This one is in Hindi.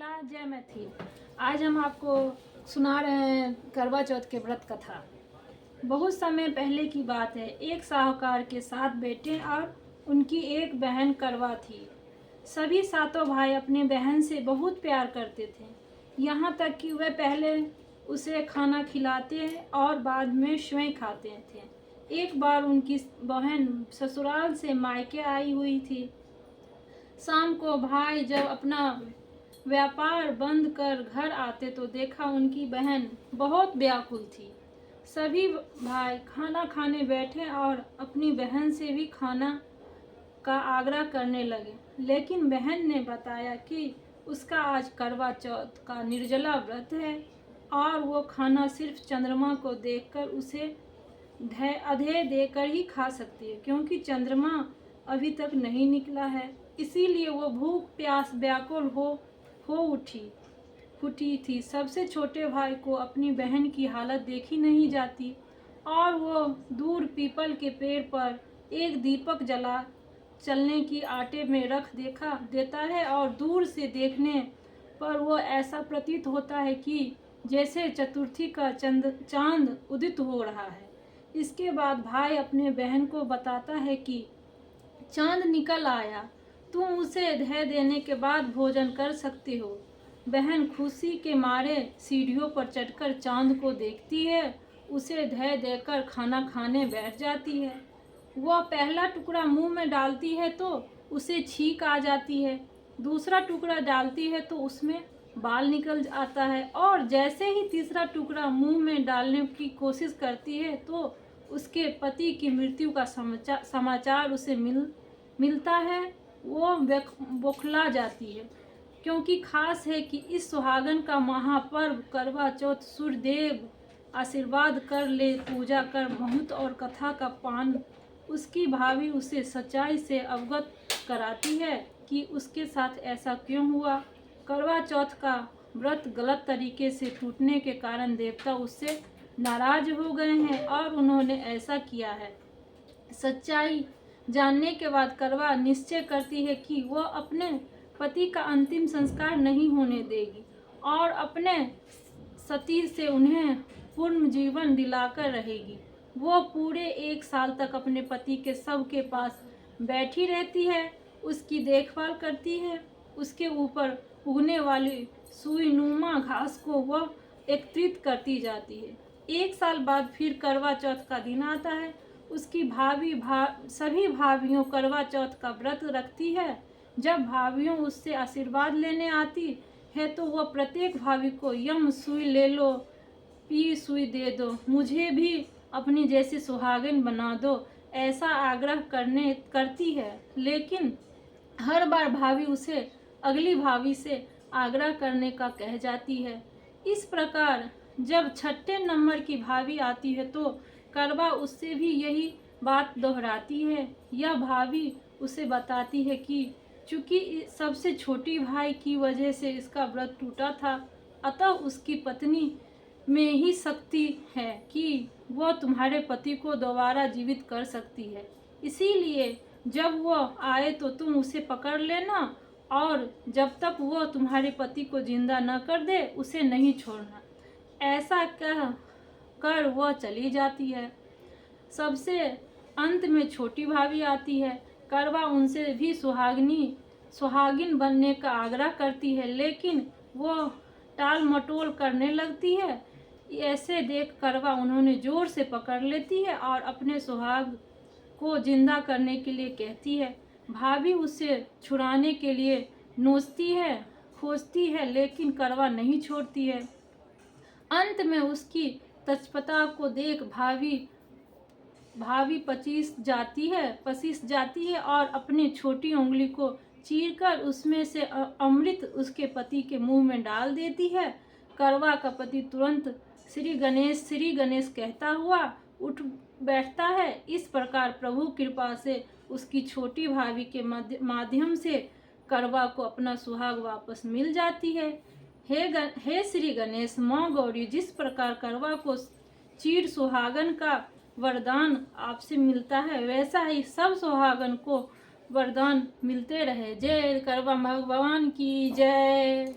नमस्कार, जय मैथिल। आज हम आपको सुना रहे हैं करवा चौथ के व्रत कथा। बहुत समय पहले की बात है। एक साहूकार के 7 बेटे और उनकी एक बहन करवा थी। सभी सातों भाई अपने बहन से बहुत प्यार करते थे, यहाँ तक कि वे पहले उसे खाना खिलाते और बाद में स्वयं खाते थे। एक बार उनकी बहन ससुराल से मायके आई हुई थी। शाम को भाई जब अपना व्यापार बंद कर घर आते तो देखा उनकी बहन बहुत व्याकुल थी। सभी भाई खाना खाने बैठे और अपनी बहन से भी खाना का आग्रह करने लगे, लेकिन बहन ने बताया कि उसका आज करवा चौथ का निर्जला व्रत है और वो खाना सिर्फ चंद्रमा को देखकर उसे अधेय देकर ही खा सकती है, क्योंकि चंद्रमा अभी तक नहीं निकला है। इसीलिए वो भूख प्यास व्याकुल हो उठी थी। सबसे छोटे भाई को अपनी बहन की हालत देखी नहीं जाती और वो दूर पीपल के पेड़ पर एक दीपक जला चलने की आटे में रख देता है और दूर से देखने पर वो ऐसा प्रतीत होता है कि जैसे चतुर्थी का चांद उदित हो रहा है। इसके बाद भाई अपने बहन को बताता है कि चांद निकल आया, तुम उसे धय देने के बाद भोजन कर सकती हो। बहन खुशी के मारे सीढ़ियों पर चढ़कर चांद को देखती है, उसे धय देकर खाना खाने बैठ जाती है। वह पहला टुकड़ा मुंह में डालती है तो उसे छींक आ जाती है, दूसरा टुकड़ा डालती है तो उसमें बाल निकल आता है और जैसे ही तीसरा टुकड़ा मुंह में डालने की कोशिश करती है तो उसके पति की मृत्यु का समाचार उसे मिलता है। वो बौखला जाती है, क्योंकि खास है कि इस सुहागन का महापर्व करवा चौथ सूर्यदेव आशीर्वाद कर ले पूजा कर बहुत और कथा का पान। उसकी भाभी उसे सच्चाई से अवगत कराती है कि उसके साथ ऐसा क्यों हुआ। करवा चौथ का व्रत गलत तरीके से टूटने के कारण देवता उससे नाराज हो गए हैं और उन्होंने ऐसा किया है। सच्चाई जानने के बाद करवा निश्चय करती है कि वह अपने पति का अंतिम संस्कार नहीं होने देगी और अपने सती से उन्हें पूर्ण जीवन दिलाकर रहेगी। वो पूरे 1 साल तक अपने पति के शव के पास बैठी रहती है, उसकी देखभाल करती है, उसके ऊपर उगने वाली सुईनुमा घास को वह एकत्रित करती जाती है। 1 साल बाद फिर करवा चौथ का दिन आता है। उसकी सभी भाभियों करवा चौथ का व्रत रखती है। जब भाभियों उससे आशीर्वाद लेने आती है तो वह प्रत्येक भाभी को यम सुई ले लो, पी सुई दे दो, मुझे भी अपनी जैसी सुहागिन बना दो, ऐसा आग्रह करती है। लेकिन हर बार भाभी उसे अगली भाभी से आग्रह करने का कह जाती है। इस प्रकार जब 6ठे नंबर की भाभी आती है तो करवा उससे भी यही बात दोहराती है। यह भाभी उसे बताती है कि चूंकि सबसे छोटी भाई की वजह से इसका व्रत टूटा था, अतः उसकी पत्नी में ही शक्ति है कि वह तुम्हारे पति को दोबारा जीवित कर सकती है। इसीलिए जब वह आए तो तुम उसे पकड़ लेना और जब तक वह तुम्हारे पति को जिंदा न कर दे उसे नहीं छोड़ना। ऐसा कह कर वह चली जाती है। सबसे अंत में छोटी भाभी आती है। करवा उनसे भी सुहागिन बनने का आग्रह करती है, लेकिन वो टाल मटोल करने लगती है। ऐसे देख करवा उन्होंने जोर से पकड़ लेती है और अपने सुहाग को जिंदा करने के लिए कहती है। भाभी उसे छुड़ाने के लिए नोचती है, खोजती है, लेकिन करवा नहीं छोड़ती है। अंत में उसकी तत्परता को देख भाभी पसीज जाती है और अपनी छोटी उंगली को चीरकर उसमें से अमृत उसके पति के मुंह में डाल देती है। करवा का पति तुरंत श्री गणेश कहता हुआ उठ बैठता है। इस प्रकार प्रभु कृपा से उसकी छोटी भाभी के माध्यम से करवा को अपना सुहाग वापस मिल जाती है। हे श्री गणेश, माँ गौरी, जिस प्रकार करवा को चीर सुहागन का वरदान आपसे मिलता है, वैसा ही सब सुहागन को वरदान मिलते रहे। जय करवा भगवान की जय।